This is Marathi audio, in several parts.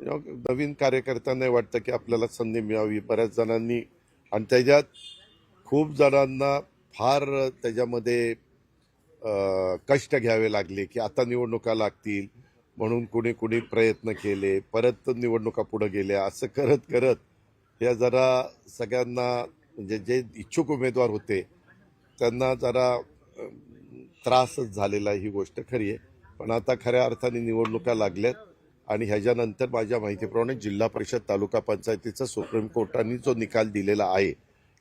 नवीन कार्यकर्त्यांना वाटतं की आपल्याला संधी मिळावी. बऱ्याच जणांनी आणि त्याच्यात खूप जणांना फार त्याच्यामध्ये कष्ट घ्यावे लागले की आता निवडणुका लागतील म्हणून कुणी कुणी प्रयत्न केले, परत निवडणुका पुढे गेल्या. असं करत करत या जरा सगळ्यांना म्हणजे जे इच्छुक उमेदवार होते त्यांना जरा त्रासच झालेला ही गोष्ट खरी आहे. पण आता खऱ्या अर्थाने निवडणुका लागल्यात आणि ह्याच्यानंतर माझ्या माहितीप्रमाणे जिल्हा परिषद तालुका पंचायतीचा सुप्रीम कोर्टाने जो निकाल दिलेला आहे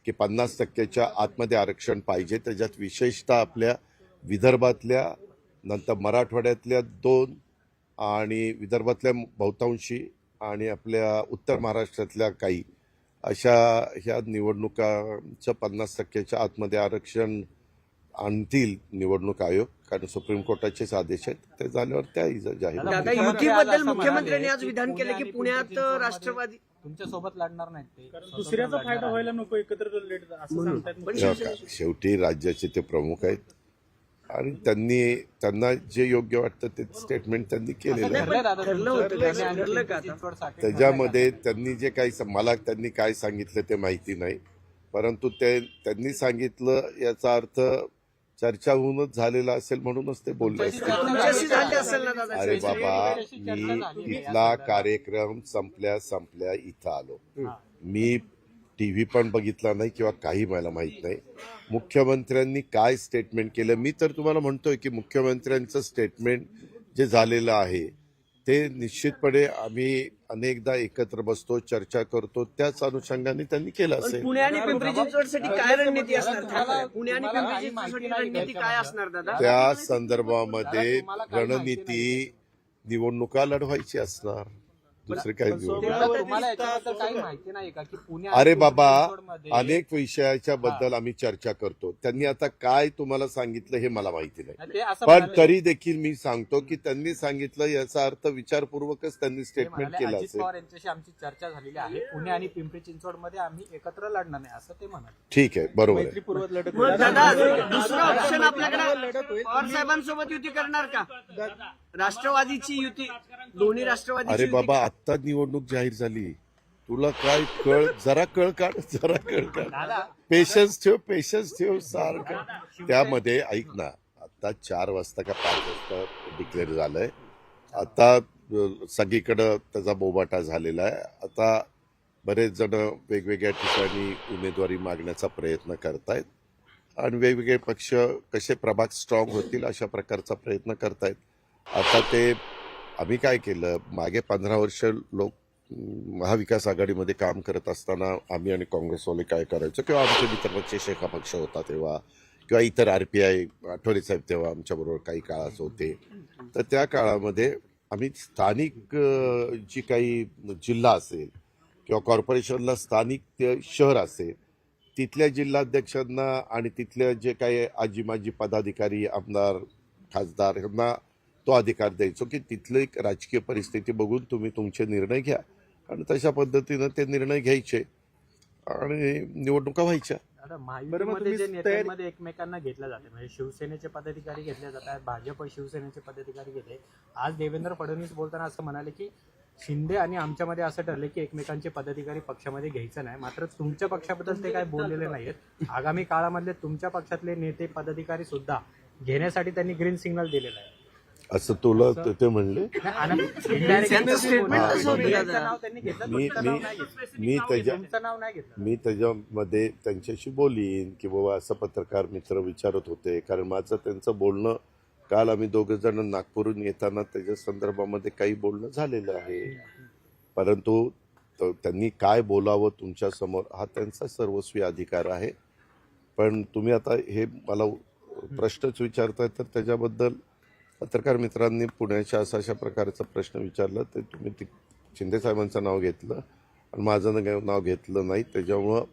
की 50%च्या आतमध्ये आरक्षण पाहिजे, त्याच्यात विशेषतः आपल्या विदर्भातल्या, नंतर मराठवाड्यातल्या 2 आणि विदर्भातल्या बहुतांशी आणि आपल्या उत्तर महाराष्ट्रातल्या काही अशा ह्या निवडणुकांचं 50%च्या आतमध्ये आरक्षण आणतील निवडणूक आयोग, कारण सुप्रीम कोर्टाचेच आदेश आहेत. ते झाल्यावर त्याही जाहीर. दादा, युतीबद्दल मुख्यमंत्र्यांनी आज विधान केलं की पुण्यात राष्ट्रवादी तुमच्या सोबत लढणार नाहीत ते, दुसऱ्याचा फायदा व्हायला नको, एकत्र लढत असं सांगतात. शेवटी राज्याचे ते प्रमुख आहेत आणि त्यांना जे योग्य वाटतं ते स्टेटमेंट त्यांनी केलेलं आहे. त्याच्यामध्ये त्यांनी जे काही मला त्यांनी काय सांगितलं ते माहिती नाही, परंतु त्यांनी सांगितलं याचा अर्थ चर्चा होऊनच झालेला असेल म्हणूनच ते बोलले असतील. अरे बाबा, मी इथला कार्यक्रम संपल्या इथं आलो. मी टीव्ही पण बघितला नाही किंवा काही मला माहित नाही. मुख्यमंत्र्यांनी काय स्टेटमेंट केलं, मी तर तुम्हाला म्हणतोय की मुख्यमंत्र्यांचं स्टेटमेंट जे झालेलं आहे ते निश्चितपणे आम्ही अनेकदा एकत्र बसतो, चर्चा करतो, त्याच अनुषंगाने त्यांनी केलं असेल. पुणे आणि पिंपरी चिंचवडसाठी काय रणनीती असणार? पुणे आणि पिंपरी चिंचवडसाठी रणनीती काय असणार दादा? त्या संदर्भामध्ये रणनीती निवडणुका लढवायची असणार, दुसरे काही अरे बाबा, अनेक विषयाच्या बद्दल आम्ही चर्चा करतो. त्यांनी आता काय तुम्हाला सांगितलं हे मला माहिती नाही, पण तरी देखील मी सांगतो की त्यांनी सांगितलं याचा अर्थ विचारपूर्वकच त्यांनी स्टेटमेंट केलं असेल. यांच्याशी आमची चर्चा झालेली आहे, पुणे आणि पिंपरी चिंचवड मध्ये आम्ही एकत्र लढणार नाही असं ते म्हणाले. ठीक आहे, बरोबर आहे. दुसरा ऑप्शन आपल्याकडे पवार साहेबांसोबत युती करणार का? राष्ट्रवादीची युती, दोन्ही राष्ट्रवादी. अरे बाबा, आत्ता निवडणूक जाहीर झाली, तुला काय जरा कळ काढ. पेशन्स ठेव सारखं. त्यामध्ये ऐक ना, आता 4 वाजता का 5 वाजता डिक्लेअर झालंय. आता सगळीकडं त्याचा बोबाटा झालेला आहे. आता बरेच जण वेगवेगळ्या ठिकाणी उमेदवारी मागण्याचा प्रयत्न करतायत आणि वेगवेगळे पक्ष कसे प्रभाग स्ट्रॉंग होतील अशा प्रकारचा प्रयत्न करतायत. आता ते आम्ही काय केलं, मागे 15 वर्ष लोक महाविकास आघाडीमध्ये काम करत असताना आम्ही आणि काँग्रेसवाले काय करायचो, किंवा आमचे मित्रपक्ष शेका पक्ष होता तेव्हा, किंवा इतर RPI आठवले साहेब तेव्हा आमच्याबरोबर काही काळात होते, तर त्या काळामध्ये आम्ही स्थानिक जी काही जिल्हा असेल किंवा कॉर्पोरेशनला स्थानिक शहर असेल तिथल्या जिल्हाध्यक्षांना आणि तिथल्या जे काही आजी माजी पदाधिकारी, आमदार, खासदार यांना तो अधिकार द्यायचो की तिथली राजकीय परिस्थिती बघून तुम्ही तुमचे निर्णय घ्या, आणि तशा पद्धतीनं ते निर्णय घ्यायचे आणि निवडणुका व्हायच्या. महायुतीमध्ये जे नेत्यांमध्ये एकमेकांना घेतलं जाते, म्हणजे शिवसेनेचे पदाधिकारी घेतले जातात, भाजप शिवसेनेचे पदाधिकारी घेतले. आज देवेंद्र फडणवीस बोलताना असं म्हणाले की शिंदे आणि आमच्यामध्ये असं ठरले की एकमेकांचे पदाधिकारी पक्षामध्ये घ्यायचं नाही. मात्र तुमच्या पक्षाबद्दल ते काय बोललेले नाहीत. आगामी काळामधले तुमच्या पक्षातले नेते पदाधिकारी सुद्धा घेण्यासाठी त्यांनी ग्रीन सिग्नल दिलेला आहे असं तुला ते म्हणले. मी त्याच्यामध्ये त्यांच्याशी बोलीन की बाबा असं पत्रकार मित्र विचारत होते, कारण माझं त्यांचं बोलणं काल आम्ही 2 जण नागपूरहून येताना त्याच्या संदर्भामध्ये काही बोलणं झालेलं आहे. परंतु त्यांनी काय बोलावं तुमच्या समोर हा त्यांचा सर्वस्वी अधिकार आहे. पण तुम्ही आता हे मला प्रश्नच विचारताय, तर त्याच्याबद्दल पत्रकार मित्रांनी पुण्याच्या अशा प्रकारचा प्रश्न विचारला तर तुम्ही शिंदे साहेबांचं नाव घेतलं आणि माझं नाव घेतलं नाही. त्याच्यामुळं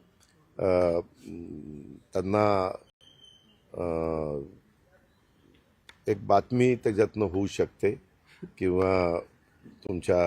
त्यांना एक बातमी त्याच्यातनं होऊ शकते किंवा तुमच्या